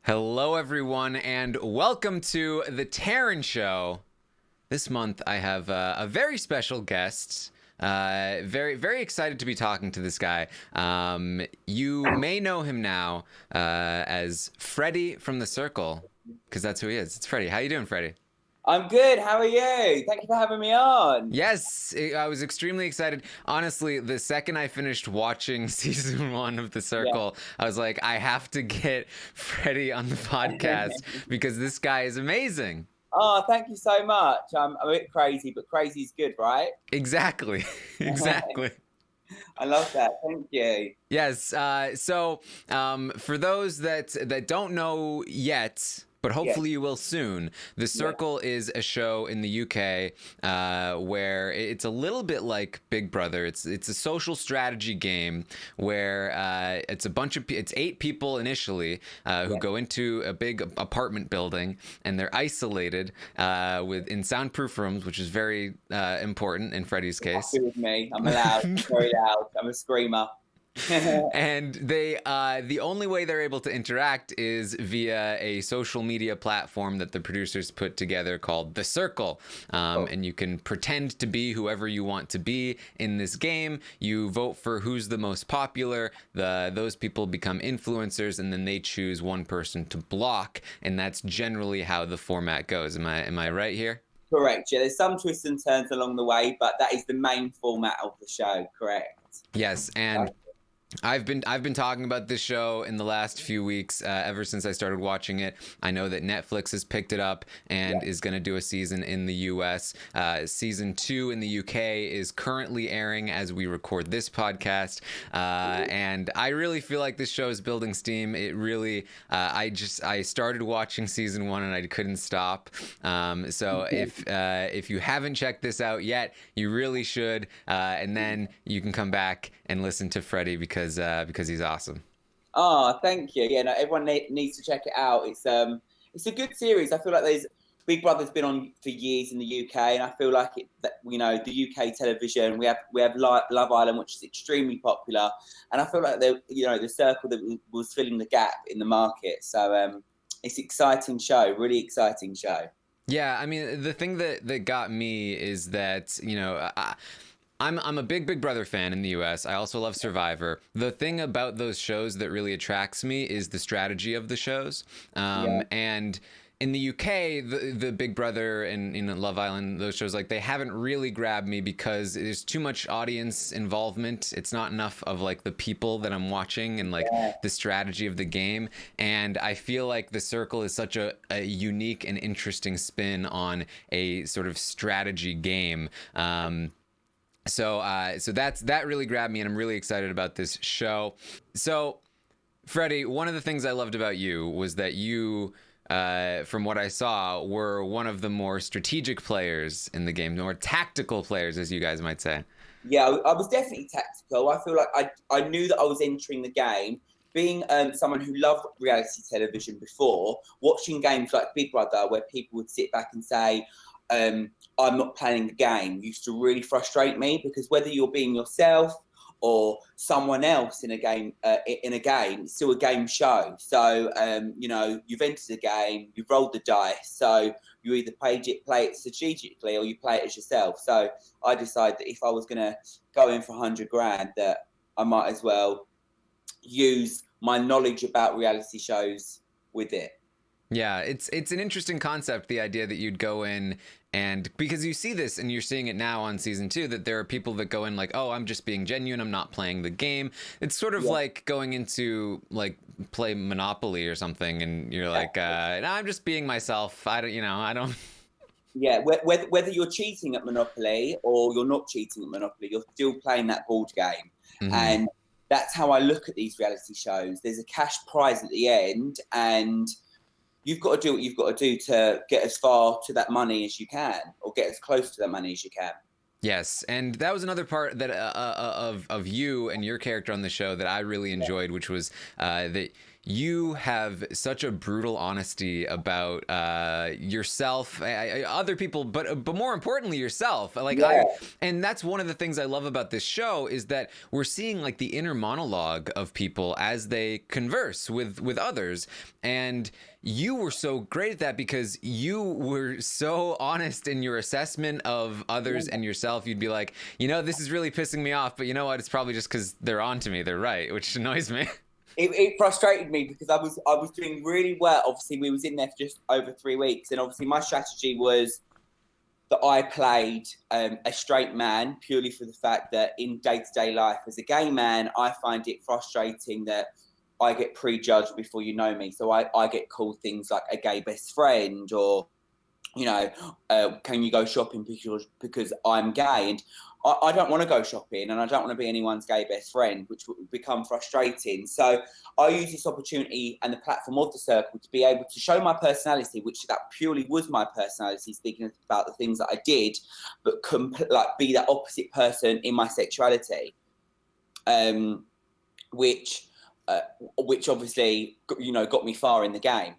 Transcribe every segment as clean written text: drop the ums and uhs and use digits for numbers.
Hello, everyone, and welcome to the Taran Show. This month, I have a very special guest. Very excited to be talking to this guy. You may know him now as Freddie from The Circle, because that's who he is. It's Freddie. How you doing, Freddie? I'm good. How are you? Thank you for having me on. Yes, I was extremely excited. Honestly, the second I finished watching season 1 of The Circle, I was like, I have to get Freddie on the podcast because this guy is amazing. Oh, thank you so much. I'm a bit crazy, but crazy's good, right? Exactly. Exactly. I love that. Thank you. Yes. For those that don't know yet, but hopefully you will soon, The Circle is a show in the UK where it's a little bit like Big Brother. It's a social strategy game where it's it's 8 people initially who go into a big apartment building, and they're isolated in soundproof rooms, which is very important in Freddie's case. Happy with me. I'm loud. I'm very loud. I'm a screamer. And they the only way they're able to interact is via a social media platform that the producers put together called The Circle. And you can pretend to be whoever you want to be in this game. You vote for who's the most popular. Those people become influencers, and then they choose one person to block, and that's generally how the format goes. Am I right here? Correct. Yeah, there's some twists and turns along the way, but that is the main format of the show. Correct. Yes, and I've been talking about this show in the last few weeks, ever since I started watching it. I know that Netflix has picked it up and is going to do a season in the US. Season 2 in the UK is currently airing as we record this podcast. And I really feel like this show is building steam. It really, I started watching season 1 and I couldn't stop. So if you haven't checked this out yet, you really should. And then you can come back and listen to Freddie because he's awesome. Oh, thank you. Yeah, no, everyone needs to check it out. It's a good series. I feel like Big Brother's been on for years in the UK, and I feel like the UK television, we have Love Island, which is extremely popular, and I feel like the Circle that was filling the gap in the market. So it's an exciting show, really exciting show. Yeah, I mean, the thing that got me is that I'm a big Brother fan in the US. I also love Survivor. The thing about those shows that really attracts me is the strategy of the shows. And in the UK, the Big Brother and Love Island, those shows, like, they haven't really grabbed me because there's too much audience involvement. It's not enough of like the people that I'm watching and like the strategy of the game. And I feel like The Circle is such a unique and interesting spin on a sort of strategy game. So that really grabbed me, and I'm really excited about this show. So, Freddie, one of the things I loved about you was that you, from what I saw, were one of the more strategic players in the game, more tactical players, as you guys might say. Yeah, I was definitely tactical. I feel like I knew that I was entering the game. Being someone who loved reality television before, watching games like Big Brother, where people would sit back and say, I'm not playing the game, used to really frustrate me, because whether you're being yourself or someone else in a game, it's still a game show. So, you've entered the game, you've rolled the dice. So you either play it strategically or you play it as yourself. So I decided that if I was going to go in for 100 grand, that I might as well use my knowledge about reality shows with it. Yeah, it's an interesting concept, the idea that you'd go in, and because you see this and you're seeing it now on season 2, that there are people that go in like, oh, I'm just being genuine, I'm not playing the game. It's sort of like going into like play Monopoly or something, and you're like, no, I'm just being myself. I don't. Yeah, whether you're cheating at Monopoly or you're not cheating at Monopoly, you're still playing that board game. Mm-hmm. And that's how I look at these reality shows. There's a cash prize at the end, and you've got to do what you've got to do to get as far to that money as you can, or get as close to that money as you can. Yes, and that was another part that of you and your character on the show that I really enjoyed, which was that you have such a brutal honesty about yourself, other people, but more importantly yourself. Like Yeah. and that's one of the things I love about this show is that we're seeing like the inner monologue of people as they converse with others, and you were so great at that because you were so honest in your assessment of others and yourself. You'd be like, this is really pissing me off, but you know what? It's probably just because they're on to me. They're right, which annoys me. It frustrated me because I was doing really well. Obviously, we was in there for just over 3 weeks, and obviously my strategy was that I played a straight man purely for the fact that in day-to-day life as a gay man, I find it frustrating that I get prejudged before you know me. So I get called things like a gay best friend, or can you go shopping because I'm gay? And I don't want to go shopping, and I don't want to be anyone's gay best friend, which would become frustrating. So I use this opportunity and the platform of the circle to be able to show my personality, which that purely was my personality, speaking about the things that I did, but be that opposite person in my sexuality, which obviously got me far in the game.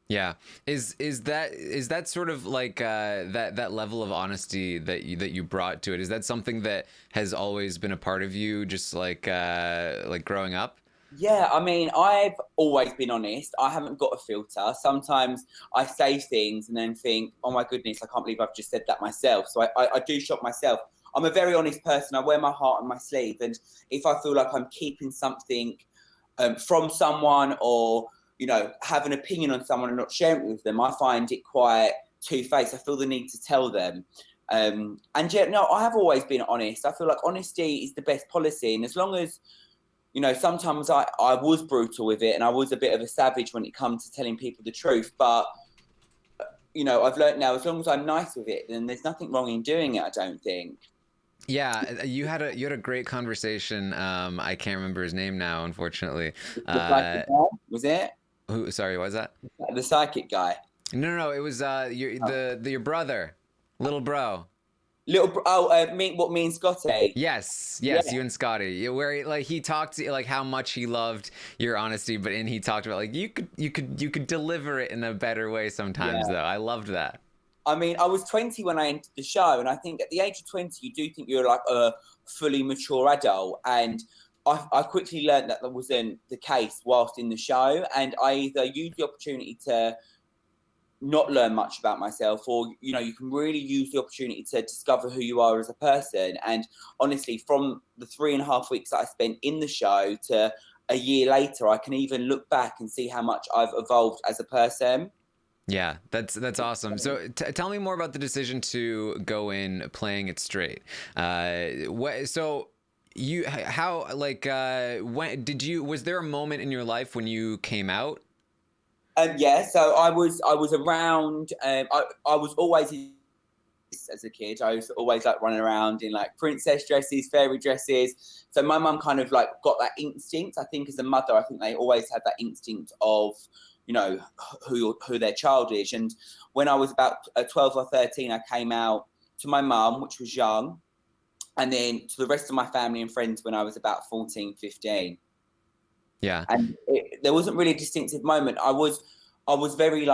Yeah. Is that sort of like that level of honesty that you brought to it? Is that something that has always been a part of you, just like growing up? Yeah, I mean, I've always been honest. I haven't got a filter. Sometimes I say things and then think, oh my goodness, I can't believe I've just said that myself. So I do shock myself. I'm a very honest person. I wear my heart on my sleeve. And if I feel like I'm keeping something from someone, or have an opinion on someone and not sharing it with them, I find it quite two-faced. I feel the need to tell them. And yeah, no, I have always been honest. I feel like honesty is the best policy. And as long as, sometimes I was brutal with it and I was a bit of a savage when it comes to telling people the truth. But, I've learned now, as long as I'm nice with it, then there's nothing wrong in doing it, I don't think. Yeah, you had a great conversation. I can't remember his name now, unfortunately. Was it? Who? Sorry, what was that? The psychic guy. No. It was your brother, little bro. Me and Scotty. Yes, Yeah. you and Scotty. Where he talked like how much he loved your honesty, but he talked about like you could deliver it in a better way sometimes. Though I loved that. I mean, I was 20 when I entered the show, and I think at the age of 20, you do think you're like a fully mature adult, and I quickly learned that wasn't the case whilst in the show, and I either used the opportunity to not learn much about myself, or you can really use the opportunity to discover who you are as a person. And honestly, from the 3.5 weeks that I spent in the show to a year later, I can even look back and see how much I've evolved as a person. Yeah, that's awesome. So tell me more about the decision to go in playing it straight. So when was there a moment in your life when you came out? Yeah, so I was around. I was always, as a kid, I was always like running around in like princess dresses, fairy dresses. So my mum kind of like got that instinct. I think as a mother, I think they always had that instinct of who their child is. And when I was about 12 or 13, I came out to my mum, which was young, and then to the rest of my family and friends when I was about 14, 15. Yeah. And there wasn't really a distinctive moment. I was very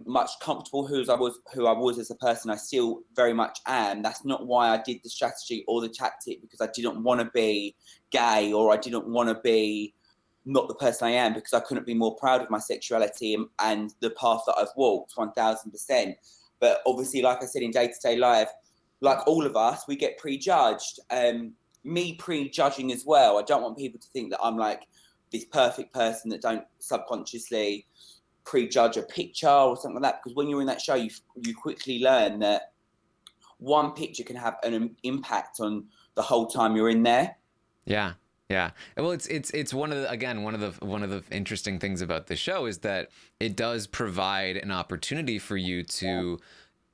much comfortable who I was as a person. I still very much am. That's not why I did the strategy or the tactic, because I didn't want to be gay, or I didn't want to be not the person I am, because I couldn't be more proud of my sexuality and the path that I've walked 1000%. But obviously, like I said, in day-to-day life, like all of us, we get prejudged. Me prejudging as well. I don't want people to think that I'm like this perfect person that don't subconsciously prejudge a picture or something like that. Because when you're in that show, you quickly learn that one picture can have an impact on the whole time you're in there. Yeah. Yeah. Well, it's one of the interesting things about the show is that it does provide an opportunity for you to,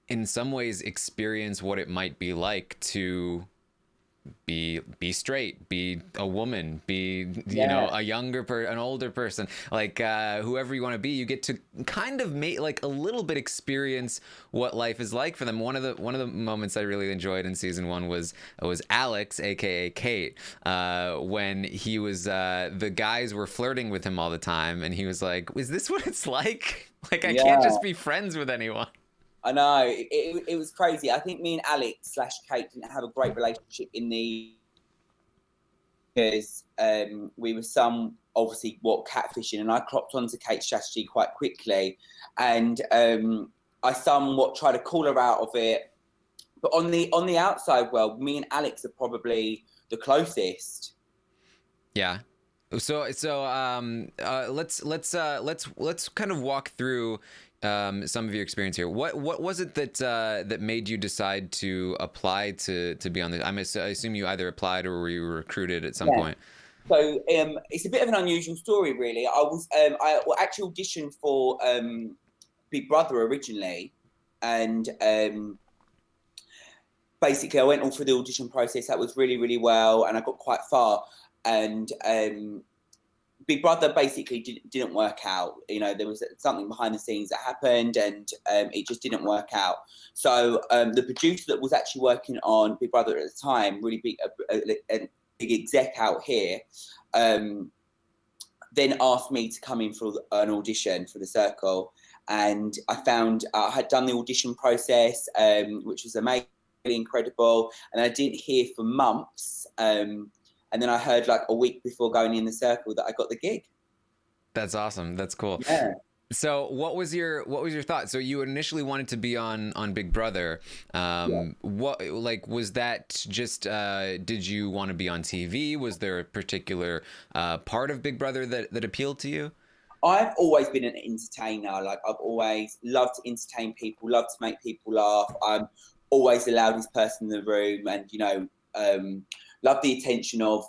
in some ways, experience what it might be like to be straight, be a woman, be Yeah. a an older person, like whoever you want to be. You get to kind of make like a little bit experience what life is like for them. One of the moments I really enjoyed in season 1 was Alex, aka Kate, when he was the guys were flirting with him all the time, and he was like, "Is this what it's like? Like I can't Yeah. just be friends with anyone." I know. It was crazy. I think me and Alex slash Kate didn't have a great relationship in the because we were obviously catfishing, and I clocked onto Kate's strategy quite quickly, and I somewhat tried to call her out of it. But on the outside world, me and Alex are probably the closest. Yeah. Let's kind of walk through some of your experience here. What was it that made you decide to apply to be on the? I assume you either applied or were you recruited at some point. So it's a bit of an unusual story, really. I actually auditioned for Big Brother originally, and basically I went all through the audition process. That was really, really well, and I got quite far. And Big Brother basically didn't work out. There was something behind the scenes that happened, and it just didn't work out. So the producer that was actually working on Big Brother at the time, really big, a big exec out here, then asked me to come in for an audition for the Circle. And I had done the audition process, which was amazing, incredible. And I didn't hear for months. And then I heard like a week before going in the Circle that I got the gig. That's awesome. That's cool. Yeah. So what was your thought? So you initially wanted to be on Big Brother. What, like, was that just did you want to be on TV? Was there a particular part of Big Brother that appealed to you? I've always been an entertainer. Like, I've always loved to entertain people, loved to make people laugh. I'm always the loudest person in the room, and love the attention of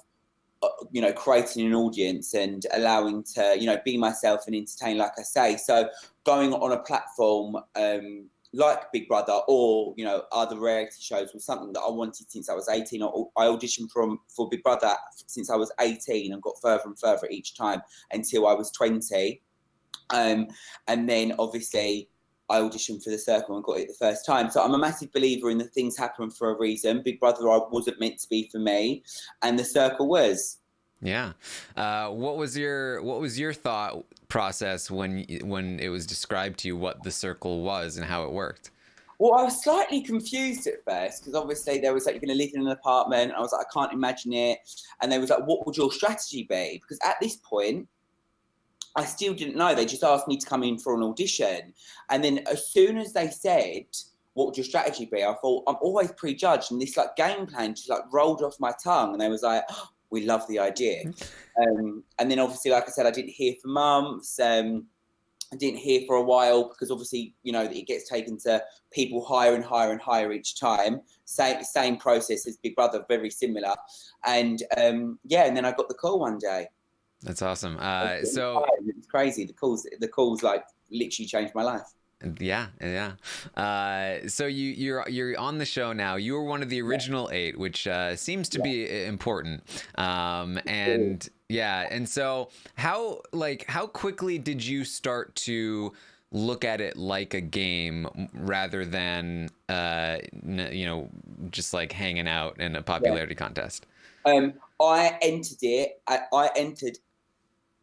creating an audience and allowing to be myself and entertain, like I say. So going on a platform like Big Brother or other reality shows was something that I wanted since I was 18. I auditioned for Big Brother since I was 18 and got further and further each time until I was 20, and then obviously I auditioned for the Circle and got it the first time. So I'm a massive believer in that things happen for a reason. Big Brother wasn't meant to be for me, and the Circle was. Yeah. What was your thought process when it was described to you what the Circle was and how it worked? Well, I was slightly confused at first because obviously there was like, you're going to live in an apartment. I was like, I can't imagine it. And they was like, what would your strategy be? Because at this point, I still didn't know. They just asked me to come in for an audition. And then as soon as they said, what would your strategy be? I thought, I'm always prejudged. And this like game plan just like rolled off my tongue. And they was like, oh, we love the idea. And then obviously, like I said, I didn't hear for months. I didn't hear for a while because obviously, it gets taken to people higher and higher and higher each time. Same process as Big Brother, very similar. And and then I got the call one day. That's awesome. So it's crazy. The calls like literally changed my life. Yeah. So you're on the show now. You were one of the original 8, which seems to be important. And so how quickly did you start to look at it like a game rather than just like hanging out in a popularity contest? I entered it. I entered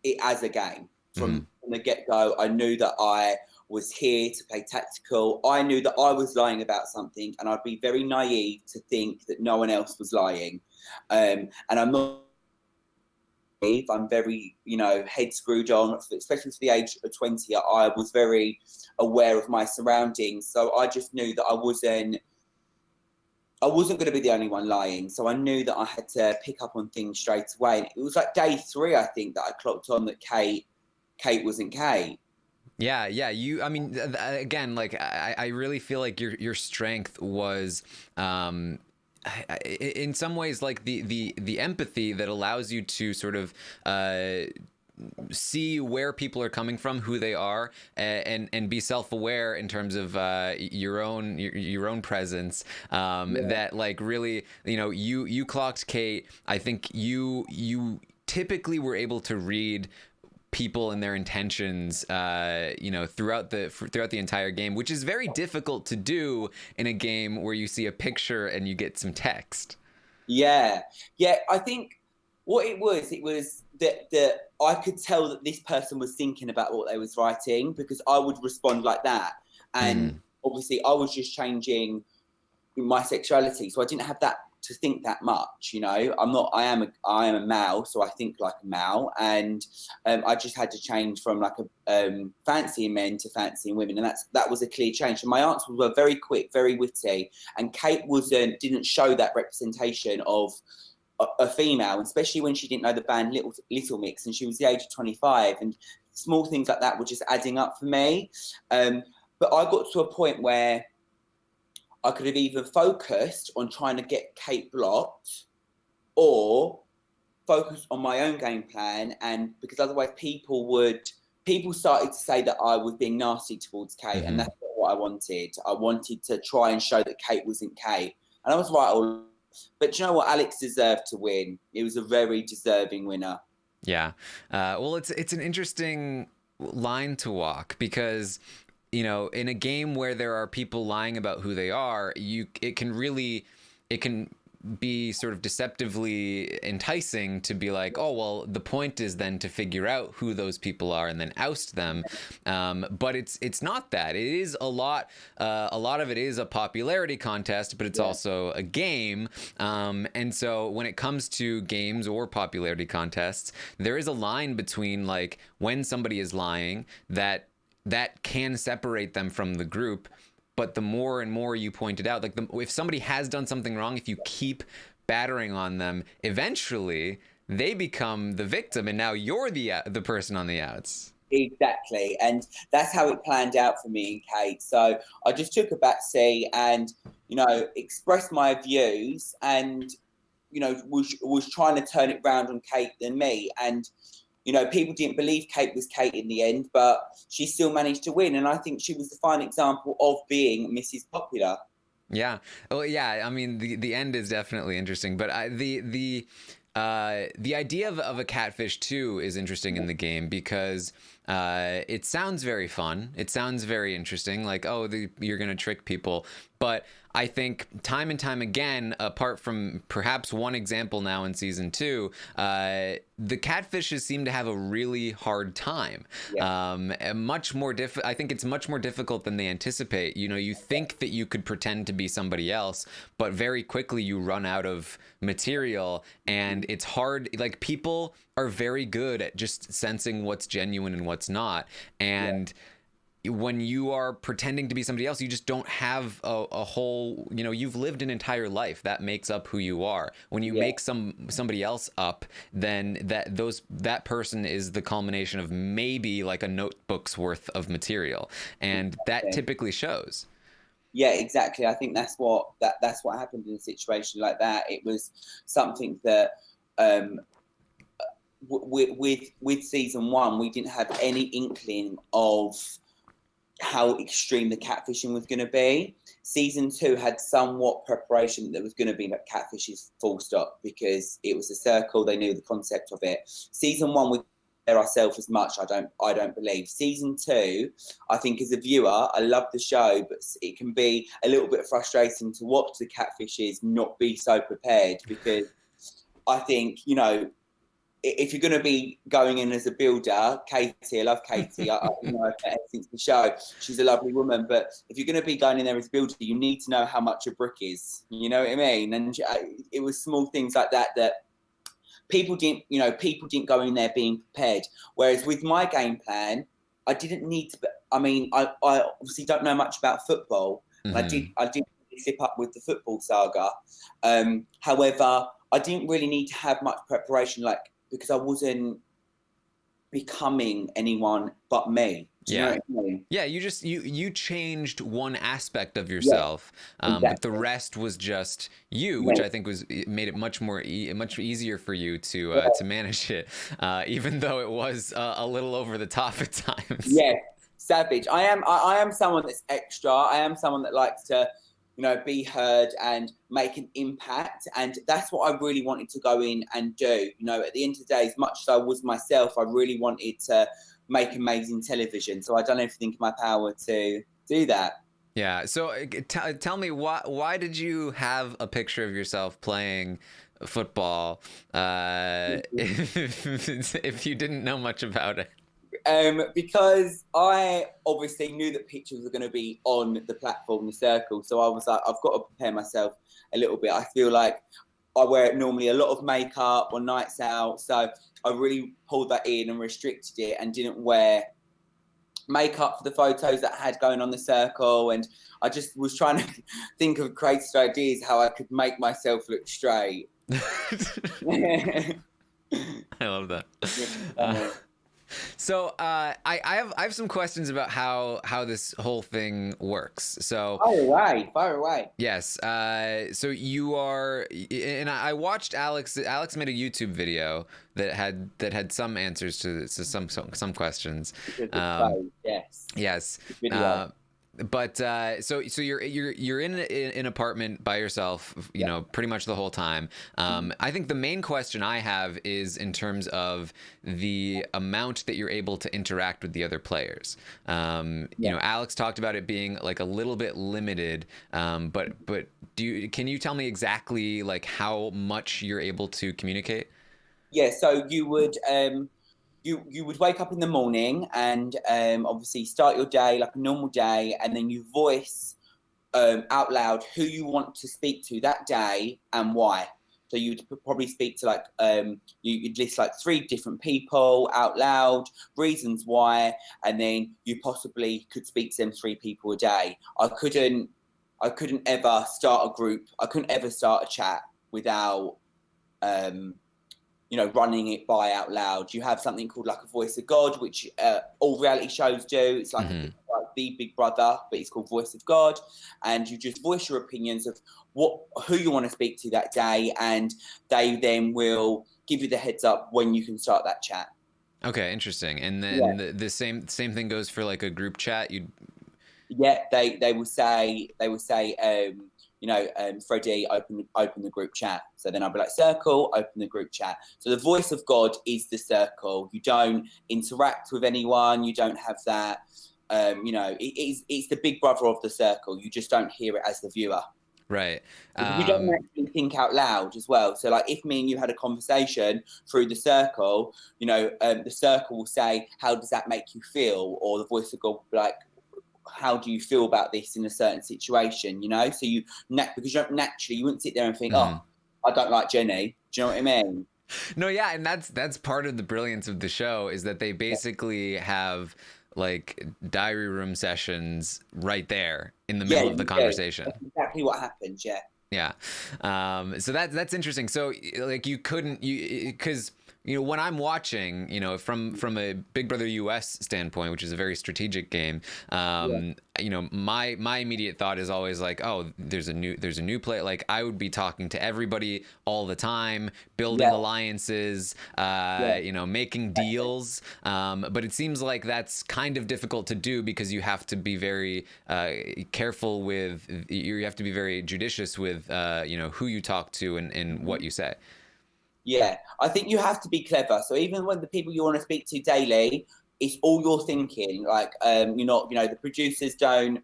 it as a game from the get-go. I knew that I was here to play tactical. I knew that I was lying about something, and I'd be very naive to think that no one else was lying. And I'm not. I'm very, head screwed on, especially for the age of 20. I was very aware of my surroundings, so I just knew that I wasn't going to be the only one lying. So I knew that I had to pick up on things straight away. And it was like day 3, I think, that I clocked on that Kate wasn't Kate. Yeah. I mean, again, like I really feel like your strength was, in some ways, like the empathy that allows you to sort of see where people are coming from, who they are, and be self-aware in terms of your own presence. That like really, you clocked Kate. I think you typically were able to read people and their intentions, throughout the entire game, which is very difficult to do in a game where you see a picture and you get some text. Yeah. I think what it was that I could tell that this person was thinking about what they was writing, because I would respond like that. And obviously I was just changing my sexuality, so I didn't have that to think that much. I am a male, so I think like a male, and I just had to change from like a fancying men to fancying women, and that was a clear change. And my answers were very quick, very witty, and Kate didn't show that representation of a female, especially when she didn't know the band Little Mix, and she was the age of 25, and small things like that were just adding up for me. But I got to a point where I could have either focused on trying to get Kate blocked, or focused on my own game plan, and because otherwise people started to say that I was being nasty towards Kate, and that's not what I wanted. I wanted to try and show that Kate wasn't Kate, and I was right all. But you know what? Alex deserved to win. He was a very deserving winner. Yeah. Well, it's an interesting line to walk, because, in a game where there are people lying about who they are, it can be sort of deceptively enticing to be like, oh, well, the point is then to figure out who those people are and then oust them. But it's not that. It is a lot of it is a popularity contest, but it's also a game. And so when it comes to games or popularity contests, there is a line between like when somebody is lying that can separate them from the group. But the more and more you point it out, like if somebody has done something wrong, if you keep battering on them, eventually they become the victim, and now you're the person on the outs. Exactly, and that's how it planned out for me and Kate. So I just took a back seat and expressed my views, and was trying to turn it round on Kate and me, and people didn't believe Kate was Kate in the end, but she still managed to win. And I think she was the fine example of being Mrs. Popular. Yeah. Well, yeah. I mean, the end is definitely interesting, but the idea of a catfish too is interesting in the game, because it sounds very fun. It sounds very interesting. Like, oh, you're going to trick people. But I think time and time again, apart from perhaps one example now in season 2, the catfishes seem to have a really hard time. Yeah. I think it's much more difficult than they anticipate. You think that you could pretend to be somebody else, but very quickly you run out of material, and it's hard. Like, people are very good at just sensing what's genuine and what's not. And when you are pretending to be somebody else, you just don't have a whole, you've lived an entire life that makes up who you are. When you make somebody else up, then that person is the culmination of maybe like a notebook's worth of material, and that typically shows. Yeah, exactly. I think that's what happened in a situation like that. It was something that with season 1, we didn't have any inkling of how extreme the catfishing was going to be. Season 2 had somewhat preparation that there was going to be like catfishes full stop, because it was a circle. They knew the concept of it. Season 1, we there ourselves as much. I don't believe. Season 2, I think as a viewer, I love the show, but it can be a little bit frustrating to watch the catfishes not be so prepared, because I think, if you're going to be going in as a builder, Katie, I love Katie. I since the show, she's a lovely woman. But if you're going to be going in there as a builder, you need to know how much a brick is. You know what I mean? And it was small things like that people didn't go in there being prepared. Whereas with my game plan, I didn't need to. I obviously don't know much about football. Mm-hmm. I did slip up with the football saga. However, I didn't really need to have much preparation, because I wasn't becoming anyone but me. Do you know what I mean? Yeah, you changed one aspect of yourself, but the rest was just you, which I think made it much much easier for you to manage it, even though it was a little over the top at times. Yeah, savage. I am someone that's extra. I am someone that likes to, be heard and make an impact. And that's what I really wanted to go in and do. At the end of the day, as much as I was myself, I really wanted to make amazing television. So I done everything in my power to do that. Yeah. So tell me, why did you have a picture of yourself playing football if you didn't know much about it? Because I obviously knew that pictures were going to be on the platform, the circle. So I was like, I've got to prepare myself a little bit. I feel like I wear normally a lot of makeup on nights out. So I really pulled that in and restricted it and didn't wear makeup for the photos that I had going on the circle. And I just was trying to think of creative ideas how I could make myself look straight. I love that. So I have some questions about how this whole thing works. So fire away. Yes. So you are, and I watched Alex. Alex made a YouTube video that had some answers to some questions. Yes. Yes. But so you're in an apartment by yourself, pretty much the whole time. I think the main question I have is in terms of the amount that you're able to interact with the other players. Alex talked about it being like a little bit limited, but can you tell me exactly like how much you're able to communicate? Yeah, so you would you would wake up in the morning and obviously start your day like a normal day, and then you voice out loud who you want to speak to that day and why. So you'd probably speak to like you'd list like 3 different people out loud, reasons why, and then you possibly could speak to them 3 people a day. I couldn't ever start a group. I couldn't ever start a chat without running it by out loud. You have something called like a voice of God, which all reality shows do. It's like, like the Big Brother, but it's called Voice of God. And you just voice your opinions of who you want to speak to that day, and they then will give you the heads up when you can start that chat. Okay, interesting. And then the same thing goes for like a group chat. They will say Freddie, open the group chat. So then I'll be like, circle, open the group chat. So the voice of God is the circle. You don't interact with anyone. You don't have that. It's the big brother of the circle. You just don't hear it as the viewer. Right. You don't actually think out loud as well. So like if me and you had a conversation through the circle, the circle will say, how does that make you feel? Or the voice of God will be like, how do you feel about this in a certain situation? So because you wouldn't sit there and think, oh, I don't like Jenny. Do you know what I mean? No, yeah, and that's part of the brilliance of the show is that they basically have like diary room sessions right there in the middle of the conversation. That's exactly what happens. Yeah. So that's interesting. So like because when I'm watching, from a Big Brother US standpoint, which is a very strategic game, my immediate thought is always like, oh, there's a new player. Like I would be talking to everybody all the time, building alliances, making deals. But it seems like that's kind of difficult to do because you have to be very careful with, you have to be very judicious with, who you talk to and what you say. Yeah, I think you have to be clever. So even when the people you want to speak to daily, it's all you're thinking. Like, the producers don't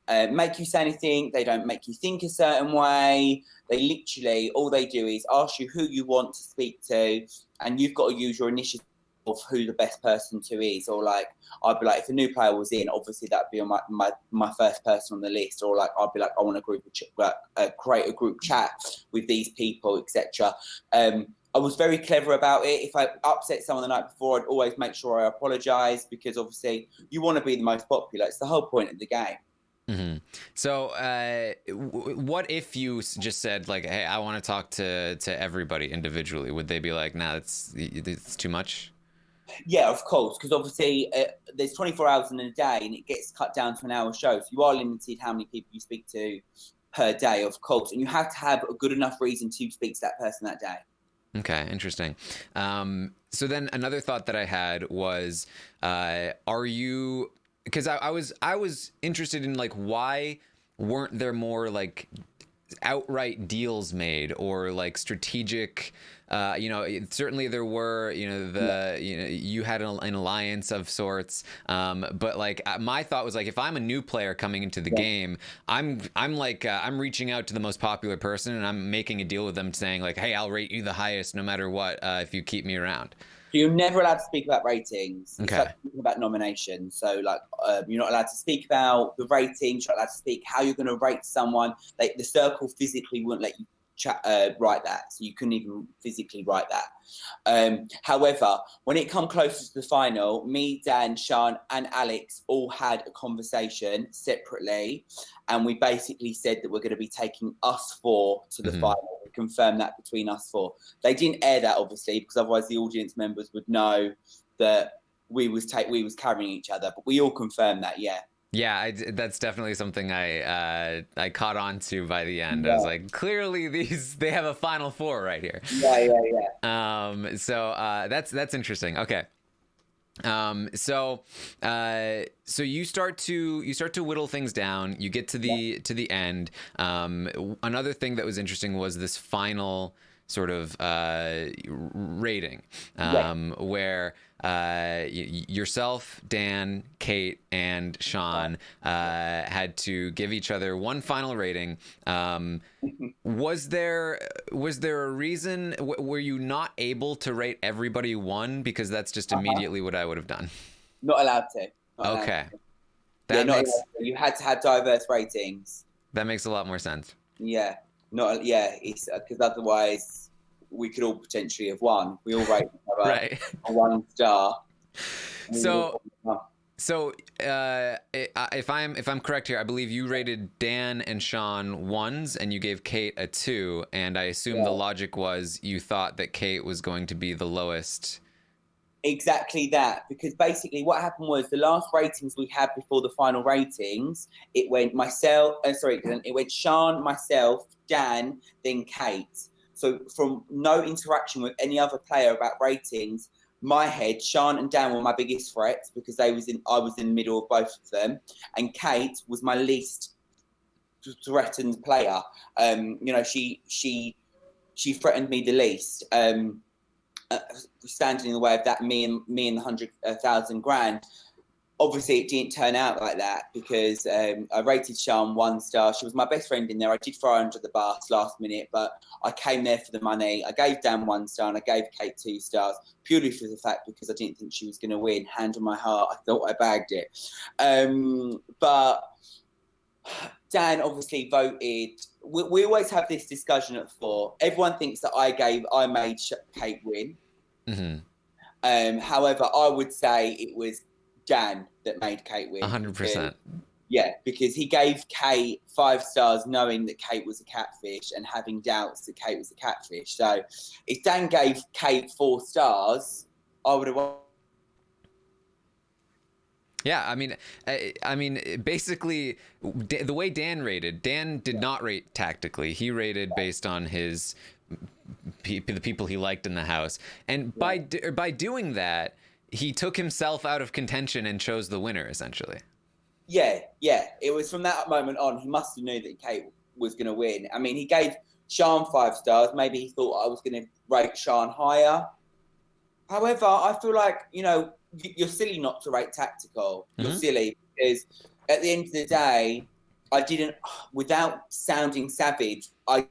make you say anything. They don't make you think a certain way. They literally, all they do is ask you who you want to speak to, and you've got to use your initiative of who the best person to is. Or like, I'd be like, if a new player was in, obviously that'd be on my first person on the list. Or like, I'd be like, I want to create a group chat with these people, etc. I was very clever about it. If I upset someone the night before, I'd always make sure I apologise, because obviously you want to be the most popular. It's the whole point of the game. Mm-hmm. So what if you just said like, hey, I want to talk to everybody individually? Would they be like, nah, it's too much? Yeah, of course, because obviously there's 24 hours in a day and it gets cut down to an hour show. So you are limited how many people you speak to per day, of course. And you have to have a good enough reason to speak to that person that day. Okay, interesting. So then another thought that I had was, are you? Because I was interested in like why weren't there more like outright deals made or like strategic, certainly there were, you had an alliance of sorts, but like my thought was like, if I'm a new player coming into the game, I'm reaching out to the most popular person and I'm making a deal with them saying like, hey, I'll rate you the highest no matter what, if you keep me around. So you're never allowed to speak about ratings. Okay. It's like speaking about nominations. So like you're not allowed to speak about the ratings. You're not allowed to speak how you're going to rate someone. Like the circle physically wouldn't let you write that. So you couldn't even physically write that. However, when it come closer to the final, me, Dan, Sean and Alex all had a conversation separately. And we basically said that we're going to be taking us four to the final. We confirmed that between us four. They didn't air that, obviously, because otherwise the audience members would know that we was carrying each other. But we all confirmed that, yeah. Yeah, that's definitely something I caught on to by the end. Yeah. I was like, clearly they have a final four right here. Yeah. So that's interesting. Okay. So you start to whittle things down. You get to the end. Another thing that was interesting was this final sort of rating, where yourself, Dan, Kate, and Sean had to give each other one final rating. Was there a reason? Were you not able to rate everybody one? Because that's just immediately what I would have done. Not allowed to. Okay. You had to have diverse ratings. That makes a lot more sense. Yeah. It's because otherwise we could all potentially have won. We all rate right. a 1 star. So if I'm correct here, I believe you rated Dan and Sean 1s and you gave Kate a 2, and I assume the logic was you thought that Kate was going to be the lowest. Exactly that, because basically what happened was the last ratings we had before the final ratings, it went it went Sean, myself, Dan, then Kate. So from no interaction with any other player about ratings, my head, Sean and Dan were my biggest threats because I was in the middle of both of them, and Kate was my least threatened player. She threatened me the least. Standing in the way of that, me and the 100,000 grand. Obviously, it didn't turn out like that because I rated Sean 1 star. She was my best friend in there. I did throw her under the bus last minute, but I came there for the money. I gave Dan 1 star and I gave Kate 2 stars, purely for the fact because I didn't think she was going to win. Hand on my heart, I thought I bagged it. But Dan obviously voted. We always have this discussion at 4. Everyone thinks that I made Kate win. Mm-hmm. However, I would say it was Dan that made Kate win. 100%. Yeah, because he gave Kate 5 stars knowing that Kate was a catfish and having doubts that Kate was a catfish. So if Dan gave Kate 4 stars, I would have... Yeah, I mean, basically, the way Dan rated, Dan did not rate tactically. He rated based on the people he liked in the house. And by doing that, he took himself out of contention and chose the winner, essentially. Yeah. It was from that moment on, he must have knew that Kate was going to win. I mean, he gave Sean 5 stars. Maybe he thought I was going to rate Sean higher. However, I feel like, you're silly not to rate tactical. You're silly because at the end of the day, I didn't, without sounding savage, I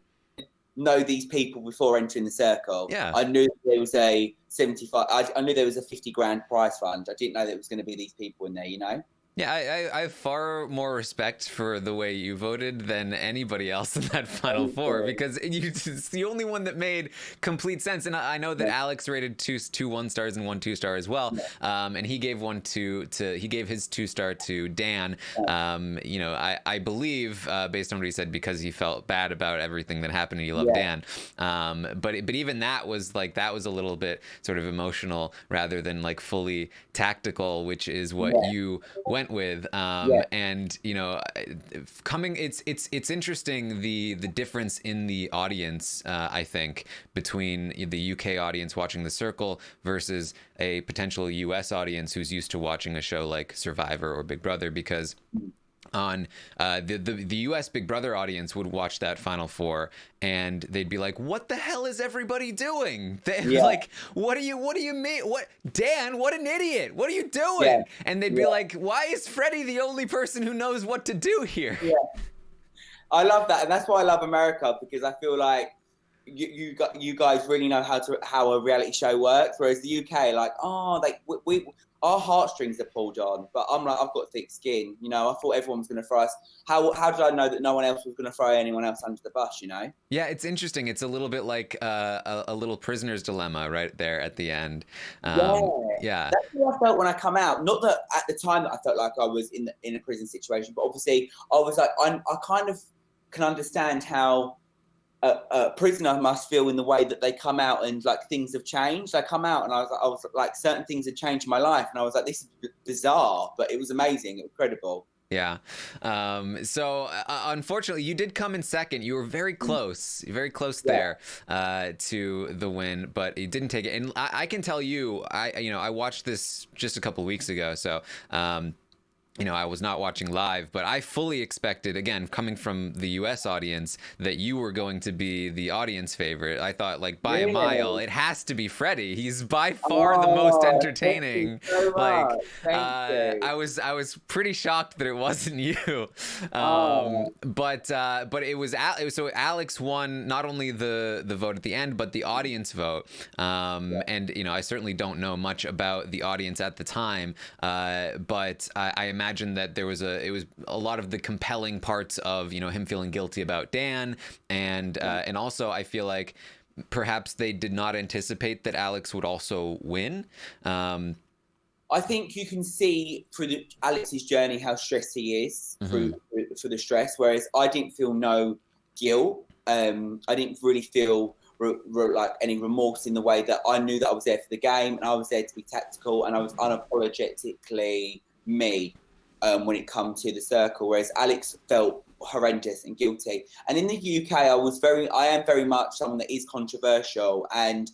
know these people before entering the circle. Yeah. I knew there was a 75. I knew there was a 50 grand prize fund. I didn't know there was going to be these people in there. Yeah, I have far more respect for the way you voted than anybody else in that final four, because it's the only one that made complete sense. And I know that Alex rated two 1-stars and 1 2-star as well, and he gave he gave his 2-star to Dan. You know, I believe based on what he said, because he felt bad about everything that happened and he loved Dan. But even that was a little bit sort of emotional rather than like fully tactical, which is what you went with. And you know, it's interesting the difference in the audience, I think, between the UK audience watching The Circle versus a potential US audience who's used to watching a show like Survivor or Big Brother, because on the US Big Brother audience would watch that final four and they'd be like, what the hell is everybody doing? Like, what do you mean? What, Dan, what an idiot, what are you doing? And they'd be like, why is Freddie the only person who knows what to do here? I love that, and that's why I love America, because I feel like you guys really know how a reality show works, whereas the UK, like, we our heartstrings are pulled on, but I'm like, I've got thick skin, you know. I thought everyone was going to throw us. How did I know that no one else was going to throw anyone else under the bus, you know? Yeah, it's interesting. It's a little bit like a little prisoner's dilemma right there at the end. Yeah. That's how I felt when I come out. Not that at the time that I felt like I was in a prison situation, but obviously I was like, I kind of can understand how a prisoner must feel in the way that they come out and like things have changed. I come out and I was like certain things had changed in my life, and I was like, this is bizarre, but it was amazing, it was incredible. Yeah. So unfortunately, you did come in second. You were very close there to the win, but you didn't take it. And I can tell you, I watched this just a couple weeks ago, so. You know, I was not watching live, but I fully expected, again, coming from the US audience, that you were going to be the audience favorite. I thought, like, by a mile, it has to be Freddie. He's by far the most entertaining. Thank you. I was pretty shocked that it wasn't you. But it was so Alex won not only the vote at the end, but the audience vote. And you know, I certainly don't know much about the audience at the time, but I imagine that it was a lot of the compelling parts of, you know, him feeling guilty about Dan, and also I feel like perhaps they did not anticipate that Alex would also win. I think you can see through Alex's journey how stressed he is through the stress, whereas I didn't feel no guilt. I didn't really feel like any remorse, in the way that I knew that I was there for the game and I was there to be tactical, and I was unapologetically me when it comes to The Circle, whereas Alex felt horrendous and guilty. And in the UK, I am very much someone that is controversial, and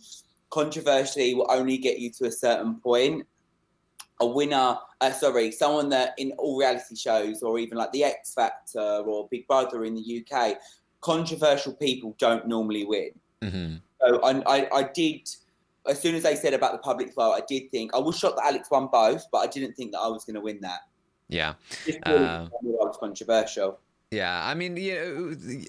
controversy will only get you to a certain point. Someone that in all reality shows, or even like the X Factor or Big Brother in the UK, controversial people don't normally win. So I did, as soon as they said about the public vote, I did think, I was shocked that Alex won both, but I didn't think that I was going to win that. Yeah. Just really I was controversial. Yeah, I mean,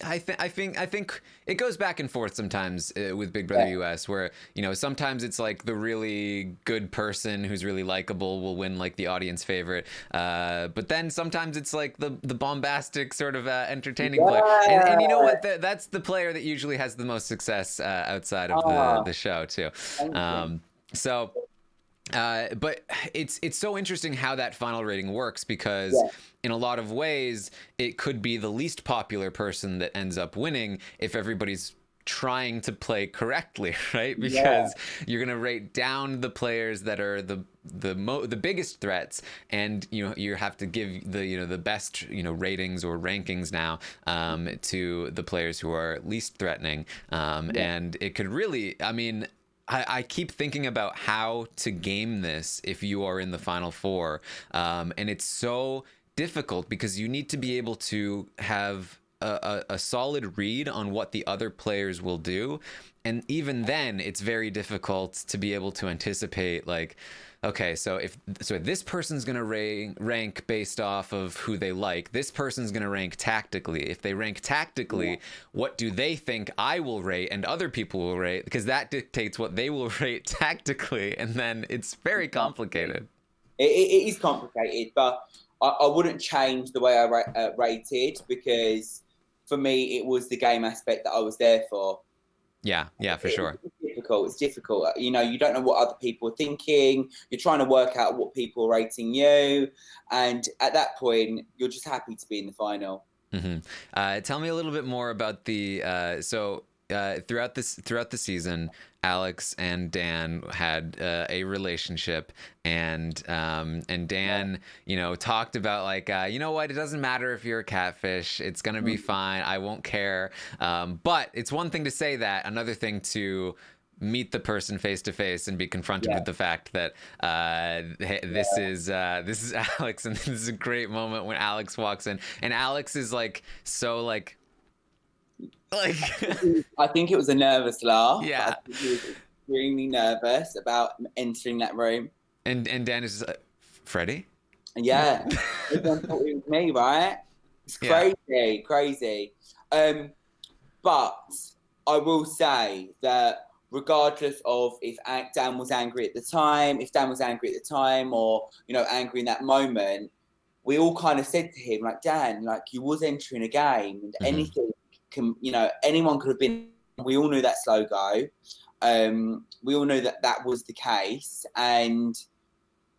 I think it goes back and forth sometimes with Big Brother US, where, you know, sometimes it's like the really good person who's really likable will win, like the audience favorite, but then sometimes it's like the bombastic sort of entertaining player, and you know what? That's the player that usually has the most success outside of the show too. But it's so interesting how that final rating works, because in a lot of ways it could be the least popular person that ends up winning if everybody's trying to play correctly, right? Because you're going to rate down the players that are the biggest threats, and you have to give the best ratings or rankings now to the players who are least threatening, and it could really, I mean, I keep thinking about how to game this if you are in the final four, and it's so difficult because you need to be able to have a solid read on what the other players will do, and even then it's very difficult to be able to anticipate, like, okay, so if this person's going to rank based off of who they like, this person's going to rank tactically. If they rank tactically, what do they think I will rate and other people will rate? Because that dictates what they will rate tactically, and then it's very complicated. It is complicated, but I wouldn't change the way I rated, because for me it was the game aspect that I was there for. Yeah, for sure. It's difficult. You know, you don't know what other people are thinking. You're trying to work out what people are rating you, and at that point, you're just happy to be in the final. Tell me a little bit more about the throughout the season, Alex and Dan had a relationship, and Dan, you know, talked about like, you know what, it doesn't matter if you're a catfish, it's gonna be fine, I won't care. But it's one thing to say that, another thing to meet the person face to face and be confronted with the fact that this is Alex, and this is a great moment when Alex walks in, and Alex is like so like I think it was a nervous laugh. Yeah. I think he was extremely nervous about entering that room. And Dan is Freddie? Yeah. Everyone thought it was me, right? It's crazy. But I will say that regardless of if Dan was angry at the time, or, you know, angry in that moment, we all kind of said to him, like, Dan, like, you was entering a game, and anything you know, anyone could have been. We all knew that slow go. We all knew that was the case, and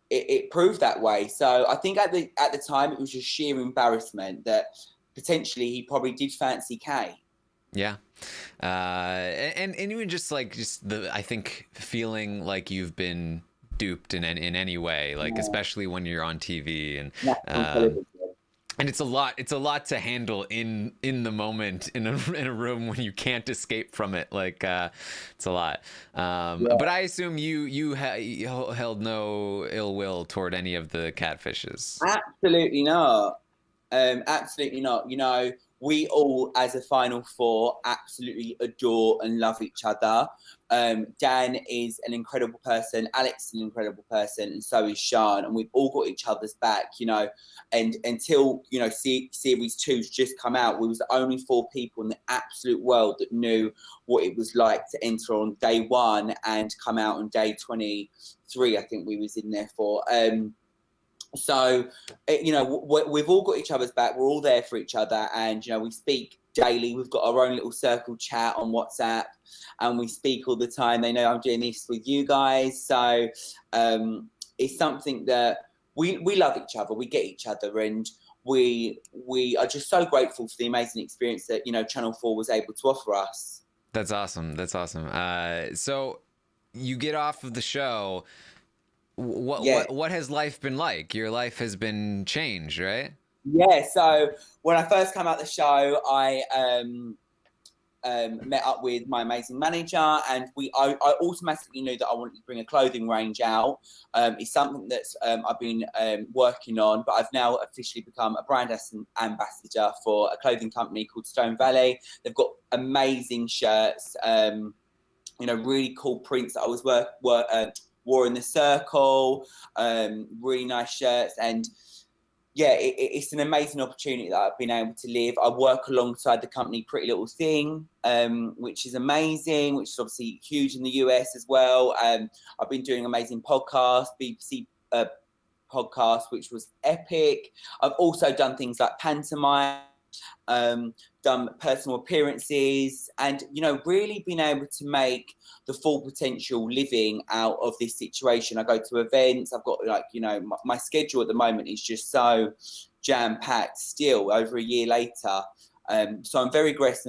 it proved that way. So I think at the time it was just sheer embarrassment that potentially he probably did fancy Kay. Yeah. And even just the, I think, feeling like you've been duped in any way, like especially when you're on TV, and it's a lot to handle in the moment in a room when you can't escape from it. Like it's a lot. But I assume you held no ill will toward any of the catfishes. Absolutely not. Absolutely not. You know, we all, as a Final Four, absolutely adore and love each other. Dan is an incredible person. Alex is an incredible person, and so is Sean. And we've all got each other's back, you know. And until, you know, Series 2's just come out, we was the only 4 people in the absolute world that knew what it was like to enter on day 1 and come out on day 23, I think we was in there for. So, you know, we've all got each other's back. We're all there for each other. And, you know, we speak daily. We've got our own little circle chat on WhatsApp, and we speak all the time. They know I'm doing this with you guys. So it's something that we love each other. We get each other, and we are just so grateful for the amazing experience that, you know, Channel 4 was able to offer us. That's awesome. So you get off of the show. What has life been like? Your life has been changed, right? Yeah. So when I first came out the show, I met up with my amazing manager, and I automatically knew that I wanted to bring a clothing range out. It's something that I've been working on, but I've now officially become a brand ambassador for a clothing company called Stone Valley. They've got amazing shirts, you know, really cool prints that I was wore in the circle, really nice shirts, and yeah, it's an amazing opportunity that I've been able to live. I work alongside the company Pretty Little Thing, which is amazing, which is obviously huge in the US as well. I've been doing amazing podcasts, BBC podcast, which was epic. I've also done things like pantomime, done personal appearances, and, you know, really been able to make the full potential living out of this situation. I go to events. I've got, like, you know, my schedule at the moment is just so jam-packed still over a year later. So I'm very blessed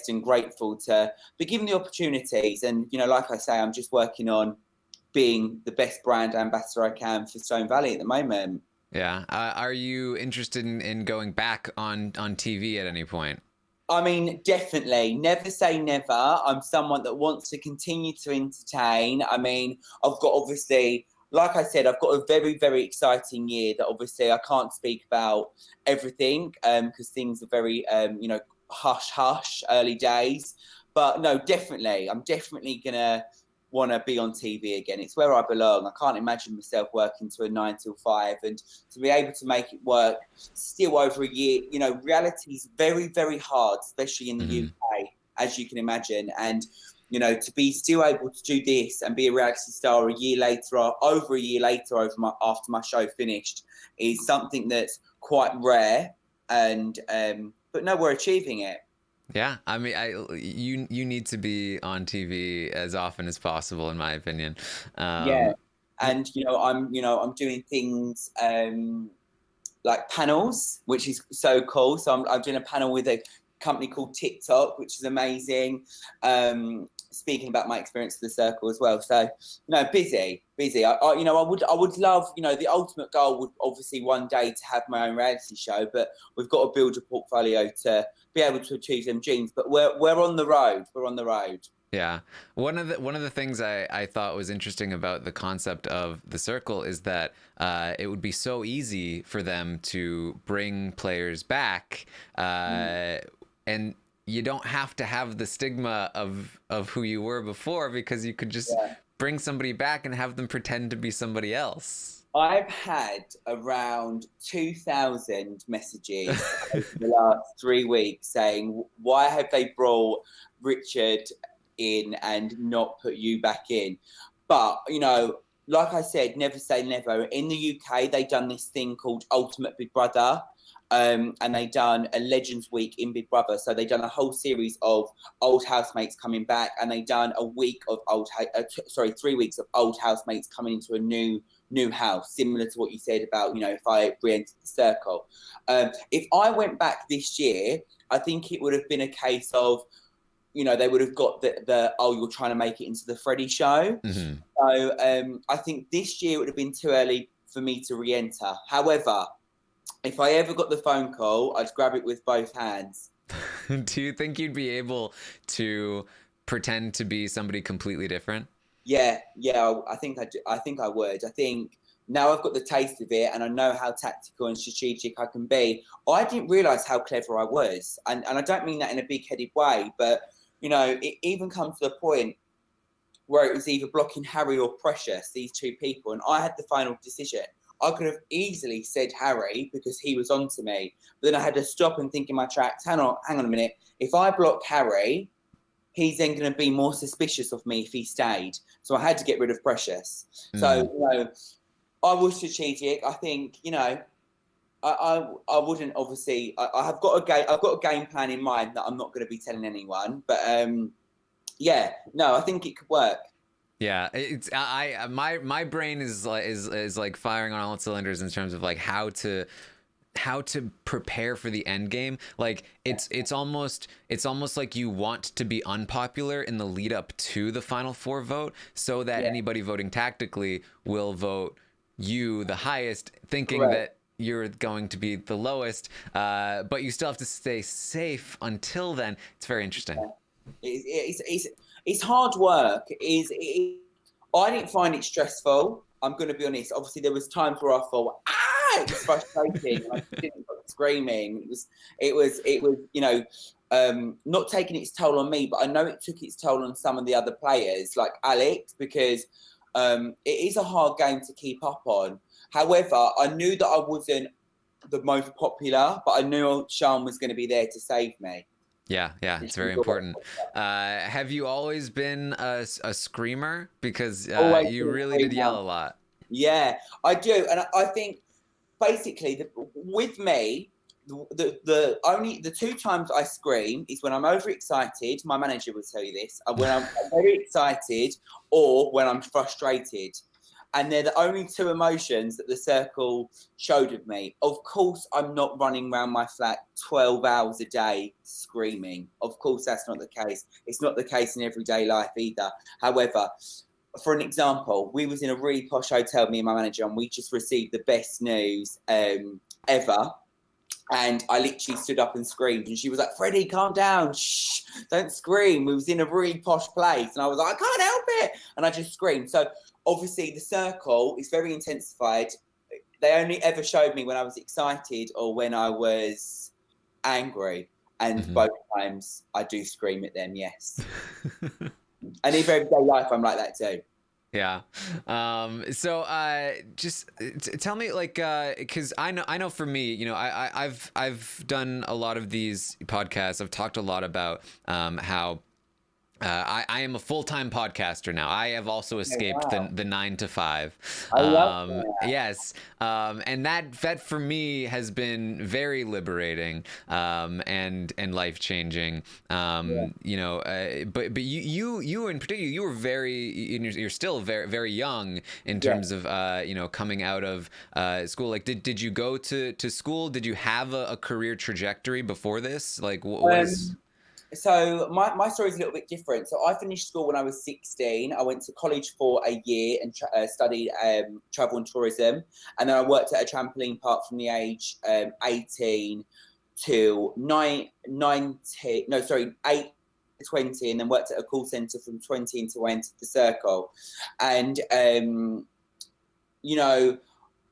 and grateful to be given the opportunities. And, you know, like I say, I'm just working on being the best brand ambassador I can for Stone Valley at the moment. Yeah. Are you interested in going back on TV at any point? I mean, definitely. Never say never. I'm someone that wants to continue to entertain. I mean, I've got, obviously, like I said, I've got a very, very exciting year that obviously I can't speak about everything because things are very, you know, hush, early days. But no, definitely. I'm definitely going to want to be on TV again. It's where I belong. I can't imagine myself working to a 9 till 5, and to be able to make it work still over a year. You know, reality is very, very hard, especially in the UK, as you can imagine. And you know, to be still able to do this and be a reality star a year later, over a year later, after my show finished, is something that's quite rare. And but no, we're achieving it. Yeah, I mean, you need to be on TV as often as possible, in my opinion. Yeah, and I'm doing things like panels, which is so cool. So I'm doing a panel with a company called TikTok, which is amazing. Speaking about my experience with the circle as well. So, busy. I would love, the ultimate goal would obviously one day to have my own reality show, but we've got to build a portfolio to be able to achieve them dreams. But we're on the road. We're on the road. Yeah. One of the things I thought was interesting about the concept of the circle is that it would be so easy for them to bring players back, and you don't have to have the stigma of who you were before, because you could just bring somebody back and have them pretend to be somebody else. I've had around 2,000 messages over the last 3 weeks saying, why have they brought Richard in and not put you back in? But, like I said, never say never. In the UK, they done this thing called Ultimate Big Brother. And they done a Legends Week in Big Brother. So they done a whole series of old housemates coming back, and they done a week of 3 weeks of old housemates coming into a new house, similar to what you said about, if I re-entered the circle. If I went back this year, I think it would have been a case of, they would have got you're trying to make it into the Freddie show. Mm-hmm. So I think this year it would have been too early for me to re-enter. However, if I ever got the phone call, I'd grab it with both hands. Do you think you'd be able to pretend to be somebody completely different? Yeah, I think I do. I think I would. I think now I've got the taste of it and I know how tactical and strategic I can be. I didn't realise how clever I was. And I don't mean that in a big-headed way, but, it even comes to the point where it was either blocking Harry or Precious, these two people, and I had the final decision. I could have easily said Harry because he was on to me. But then I had to stop and think in my tracks, hang on a minute. If I block Harry, he's then going to be more suspicious of me if he stayed. So I had to get rid of Precious. So, I was strategic. I think, I wouldn't obviously, I've got a game plan in mind that I'm not going to be telling anyone. But I think it could work. Yeah, it's my brain is like firing on all cylinders in terms of like how to prepare for the end game. Like it's almost like you want to be unpopular in the lead up to the final four vote, so that anybody voting tactically will vote you the highest, thinking that you're going to be the lowest, but you still have to stay safe until then. It's very interesting. It's hard work. I didn't find it stressful. I'm going to be honest. Obviously, there was times where I thought, it was frustrating. And I didn't stop screaming. It was not taking its toll on me, but I know it took its toll on some of the other players, like Alex, because it is a hard game to keep up on. However, I knew that I wasn't the most popular, but I knew Sean was going to be there to save me. Yeah, it's very important. Have you always been a screamer? Because you really did yell a lot. Yeah, I do. And I think basically with me, the two times I scream is when I'm overexcited. My manager will tell you this. When I'm very excited or when I'm frustrated. And they're the only two emotions that the circle showed of me. Of course, I'm not running around my flat 12 hours a day screaming. Of course, that's not the case. It's not the case in everyday life either. However, for an example, we was in a really posh hotel, me and my manager, and we just received the best news ever. And I literally stood up and screamed. And she was like, Freddie, calm down. Shh, don't scream. We was in a really posh place. And I was like, I can't help it. And I just screamed. So obviously the circle is very intensified. They only ever showed me when I was excited or when I was angry. And both times I do scream at them, yes. And in everyday life, I'm like that too. Yeah. So just tell me, like, because I know for me, I've done a lot of these podcasts. I've talked a lot about how I am a full-time podcaster now. I have also Oh, escaped wow. the 9 to 5. I love that. Yes, and that for me has been very liberating, and life-changing. Yeah. But you in particular, you were you're still very very young in Yeah. terms of coming out of school. Like, did you go to school? Did you have a career trajectory before this? Like, what is? Um, so my story is a little bit different. So I finished school when I was 16. I went to college for a year and studied travel and tourism, and then I worked at a trampoline park from the age 18 till 19. No, sorry, 8 to 20, and then worked at a call center from 20 until I entered the circle, and you know.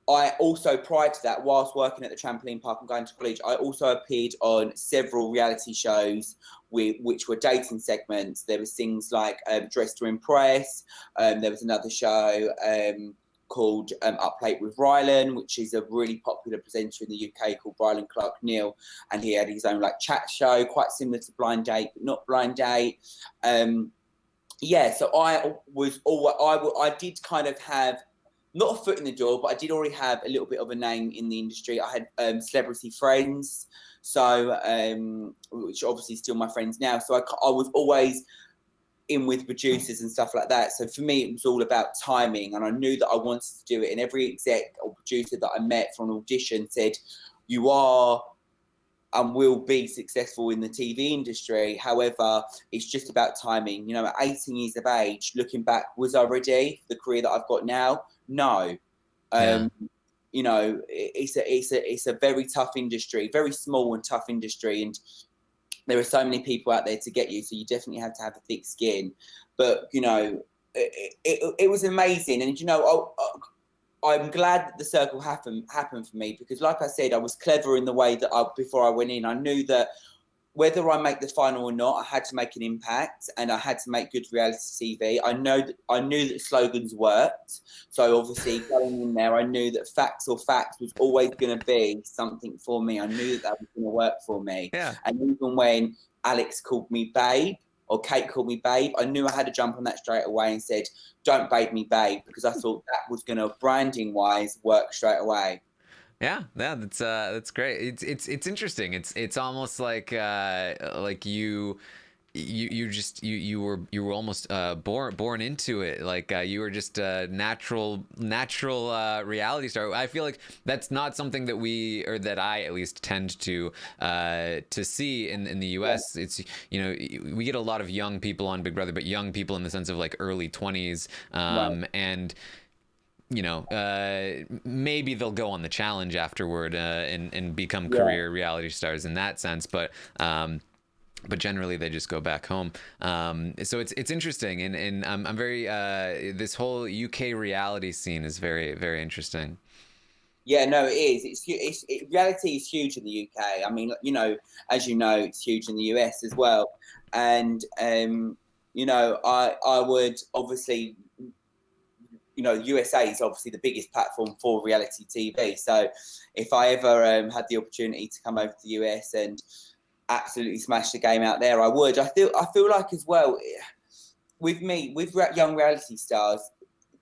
I also, prior to that, whilst working at the trampoline park and going to college, I also appeared on several reality shows which were dating segments. There was things like Dress to Impress. There was another show called Up Late with Rylan, which is a really popular presenter in the UK called Rylan Clark Neal, and he had his own like chat show, quite similar to Blind Date, but not Blind Date. So I did kind of have not a foot in the door, but I did already have a little bit of a name in the industry. I had celebrity friends, so which obviously still my friends now. So I was always in with producers and stuff like that. So for me, it was all about timing, and I knew that I wanted to do it. And every exec or producer that I met for an audition said, "You are and will be successful in the TV industry. However, it's just about timing." You know, at 18 years of age, looking back, was I ready for the career that I've got now? No. Yeah. You know, it's a very tough industry, very small and tough industry, and there are so many people out there to get you. So you definitely have to have a thick skin. But you know, it was amazing, and you know, I'm glad that the circle happened for me, because, like I said, I was clever in the way that before I went in, I knew that whether I make the final or not, I had to make an impact, and I had to make good reality TV. I knew that slogans worked, so obviously going in there, I knew that facts was always going to be something for me. I knew that was going to work for me, Yeah. and even when Alex called me babe, or Kate called me babe, I knew I had to jump on that straight away and said, "Don't babe me babe," because I thought that was going to, branding wise, work straight away. Yeah, that's great. It's interesting. It's almost like you were almost born into it. Like you were just a natural reality star. I feel like that's not something that that I at least tend to see in the US. It's, you know, we get a lot of young people on Big Brother, but young people in the sense of like early 20s, Right. and you know, maybe they'll go on the challenge afterward, and become Yeah. career reality stars in that sense, but generally they just go back home. So it's interesting, and I'm very this whole UK reality scene is very very interesting. Yeah, no, it is. Reality is huge in the UK. I mean, you know, as you know, it's huge in the US as well. And you know, I would obviously, you know, USA is obviously the biggest platform for reality TV. So if I ever had the opportunity to come over to the US and absolutely smash the game out there, I would. I feel like as well, with me, with young reality stars,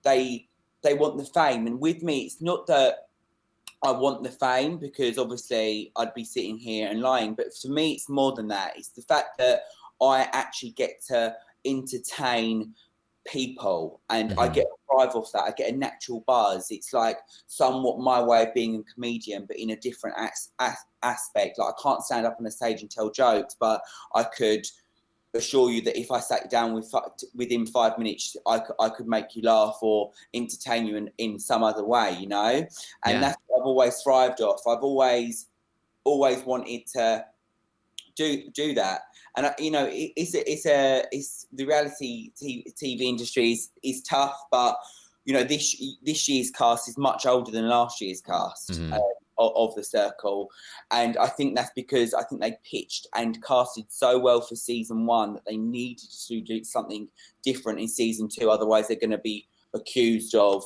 they want the fame, and with me, it's not that I want the fame, because obviously I'd be sitting here and lying. But for me, it's more than that. It's the fact that I actually get to entertain people, and I Hmm. get a thrive off that. I get a natural buzz. It's like somewhat my way of being a comedian, but in a different aspect. Like, I can't stand up on a stage and tell jokes, but I could assure you that if I sat down within 5 minutes, I could make you laugh or entertain you in some other way, you know. And Yeah. that's what I've always thrived off. I've always wanted to do that. And you know, it's the reality TV industry is tough, but you know, this year's cast is much older than last year's cast. Hmm. Of the circle, and I think that's because I think they pitched and casted so well for season 1 that they needed to do something different in season 2. Otherwise, they're going to be accused of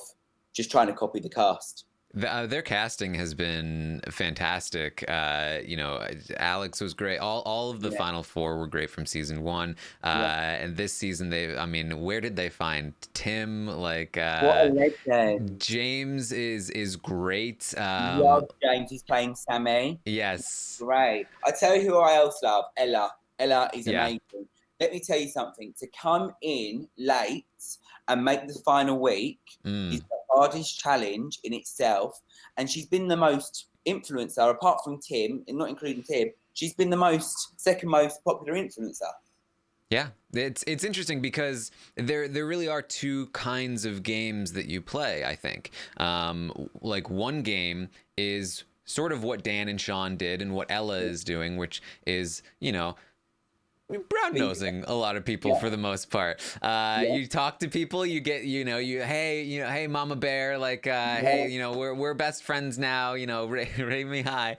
just trying to copy the cast. Their casting has been fantastic. Alex was great. All of the Yeah, final four were great from season one. yeah. And this season, I mean, where did they find Tim? Like, What a legend. James is great. Love James is playing Sammy. Yes. Great. I tell you who I else love. Ella. Ella is Yeah. amazing. Let me tell you something. To come in late and make the final week is the hardest challenge in itself. And she's been the most influencer, apart from Tim, and not including Tim, she's been the second most popular influencer. Yeah, it's interesting because there really are two kinds of games that you play, I think. Like one game is sort of what Dan and Sean did and what Ella is doing, which is, brown nosing a lot of people for the most part. You talk to people, you get, hey mama bear, like, hey, we're best friends now, rate me high.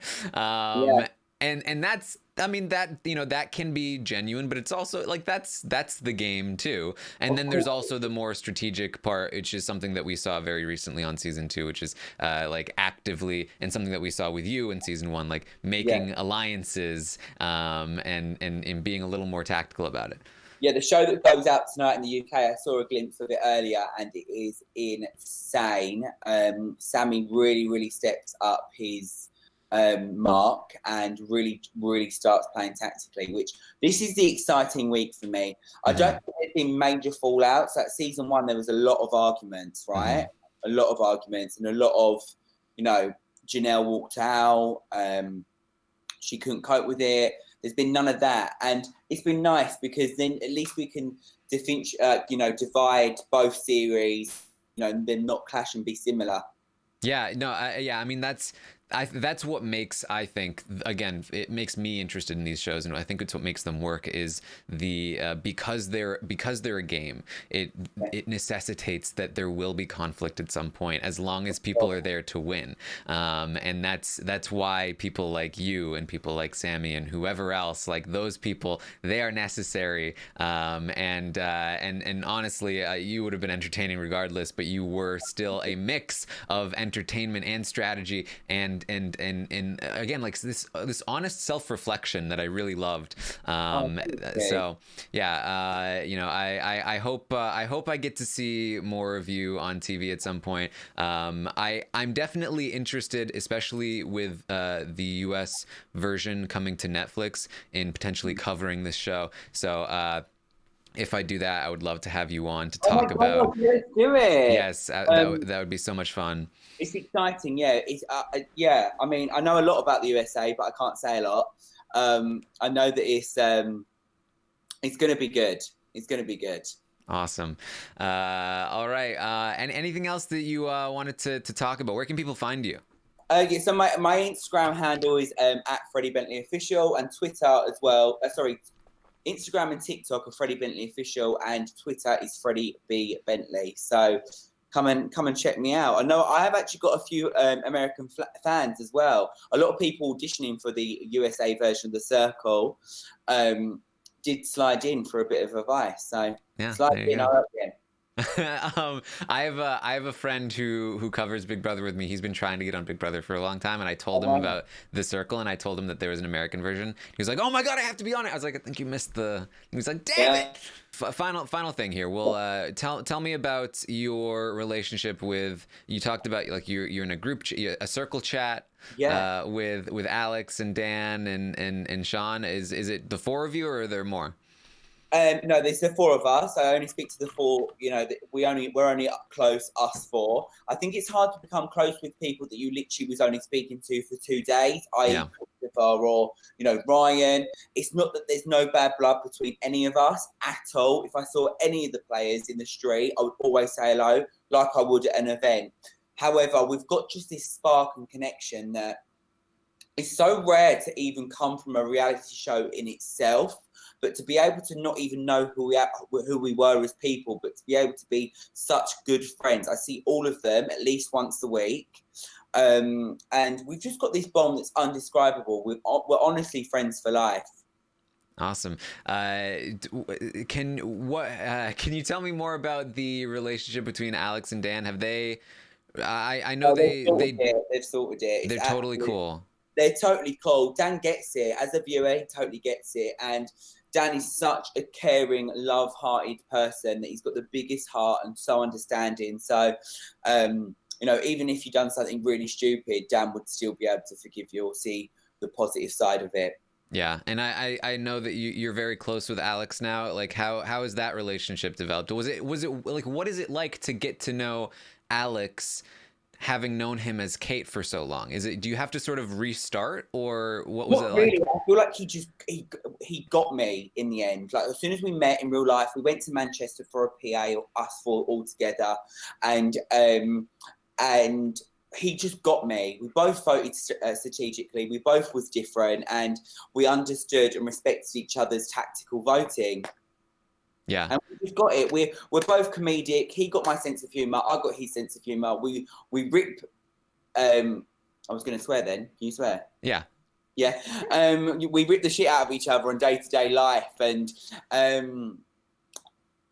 And that's, I mean, that, that can be genuine, but it's also like, that's the game too. And then there's also the more strategic part, which is something that we saw very recently on season 2, which is like actively, and something that we saw with you in season 1, like making alliances, and being a little more tactical about it. Yeah, the show that goes out tonight in the UK, I saw a glimpse of it earlier, and it is insane. Sammy really, really steps up his mark and really starts playing tactically, which this is the exciting week for me. I don't think there's been major fallouts. At season 1 there was a lot of arguments, right? A lot of arguments, and a lot of, Janelle walked out, she couldn't cope with it. There's been none of that, and it's been nice because then at least we can divide both series, and then not clash and be similar. Yeah, no, I mean, that's what makes, I think, again, it makes me interested in these shows, and I think it's what makes them work is the because they're a game, it necessitates that there will be conflict at some point, as long as people are there to win, and that's why people like you and people like Sammy and whoever else, like those people, they are necessary, and honestly, you would have been entertaining regardless, but you were still a mix of entertainment and strategy and again, like this honest self-reflection that I really loved. So yeah, I hope I get to see more of you on TV at some point. I'm definitely interested, especially with the US version coming to Netflix, in potentially covering this show. So if I do that, I would love to have you on to talk about. Let's do it. Yes, that would be so much fun. It's exciting, yeah. I mean, I know a lot about the USA, but I can't say a lot. I know that it's going to be good. It's going to be good. Awesome. All right. And anything else that you wanted to talk about? Where can people find you? Yeah, so my Instagram handle is at Freddie Bentley Official, and Twitter as well. Instagram and TikTok are Freddie Bentley Official, and Twitter is Freddie B Bentley. So come and check me out. I know I have actually got a few American fans as well. A lot of people auditioning for the USA version of The Circle did slide in for a bit of advice. So yeah, slide in, I reckon. I have a friend who covers Big Brother with me. He's been trying to get on Big Brother for a long time, and I told him about The Circle, and I told him that there was an American version. He was like, "Oh my god, I have to be on it." I was like, "I think you missed the." He was like, "Damn it!" Final thing here. Well, tell me about your relationship with. You talked about like you're in a group, a circle chat. Yeah. With Alex and Dan and Sean. Is it the 4 of you, or are there more? No, there's the 4 of us. I only speak to the 4. We're only close, us 4. I think it's hard to become close with people that you literally was only speaking to for 2 days. Or Ryan. It's not that there's no bad blood between any of us at all. If I saw any of the players in the street, I would always say hello, like I would at an event. However, we've got just this spark and connection that is so rare to even come from a reality show in itself. But to be able to not even know who we were as people, but to be able to be such good friends. I see all of them at least once a week. And we've just got this bond that's undescribable. We're honestly friends for life. Awesome. Can you tell me more about the relationship between Alex and Dan? Have they I know They've sorted it. they're totally cool. They're totally cool. Dan gets it. As a viewer, he totally gets it. And Dan is such a caring, love-hearted person that he's got the biggest heart and so understanding. So, you know, even if you've done something really stupid, Dan would still be able to forgive you or see the positive side of it. Yeah, and I know that you're very close with Alex now. Like, how has that relationship developed? Was it like, what is it like to get to know Alex, having known him as Kate for so long? Do you have to sort of restart, or what was it like? Really, I feel like he got me in the end. Like, as soon as we met in real life, we went to Manchester for a PA, us four all together, and he just got me. We both voted strategically. We both was different, and we understood and respected each other's tactical voting. Yeah, and we just got it. We're both comedic. He got my sense of humour. I got his sense of humour. We rip. I was going to swear then. Can you swear? Yeah. Yeah. We rip the shit out of each other on day-to-day life,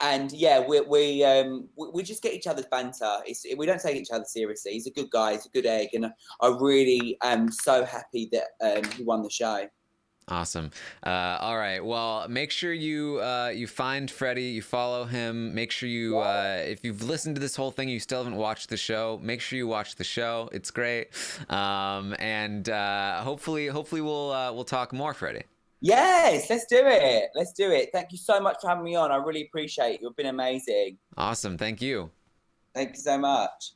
and yeah, we just get each other's banter. We don't take each other seriously. He's a good guy. He's a good egg, and I really am so happy that he won the show. Awesome. All right. Well, make sure you find Freddie, you follow him. Make sure you if you've listened to this whole thing, you still haven't watched the show, make sure you watch the show. It's great. And hopefully we'll talk more, Freddie. Yes, let's do it. Let's do it. Thank you so much for having me on. I really appreciate it. You've been amazing. Awesome. Thank you. Thank you so much.